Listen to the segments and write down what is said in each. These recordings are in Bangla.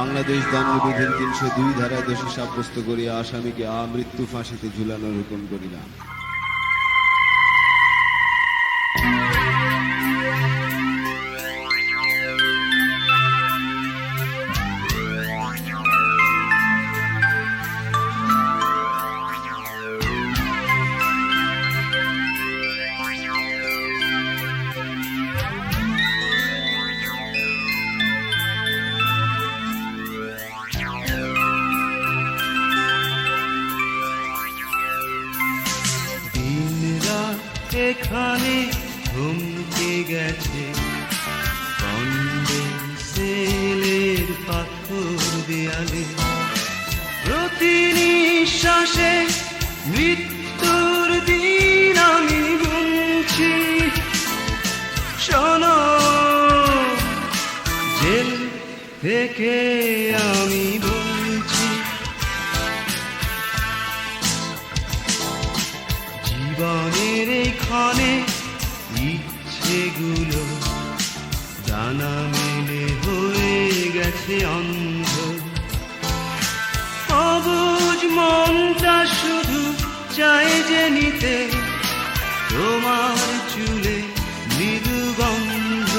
বাংলাদেশ দণ্ডবিধির ৩০২ ধারায় দোষী সাব্যস্ত করিয়া আসামিকে আমৃত্যু ফাঁসিতে ঝুলানোর হুকুম করিলাম। এখানে থমকে গেছে কন্ডেন্সেলের পাথর দেয়ালে, প্রতি নিঃশ্বাসে মৃত্যুর দিন আমি গুনছি। শোনো, জেল থেকে আমি বলছি, জীবনের এইখানে ইচ্ছেগুলো ডানা মেলে হয়ে গেছে অন্ধ। অবুঝ মনটা শুধু চায় যে নিতে তোমার চুলে মৃদু গন্ধ,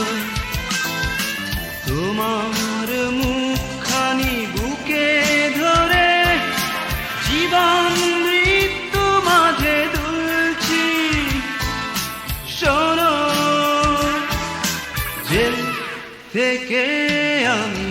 তোমার মুখখানি বুকে ধরে জীবন মৃত্যু মাঝে দুলছি। শোনো, জেল থেকে আমি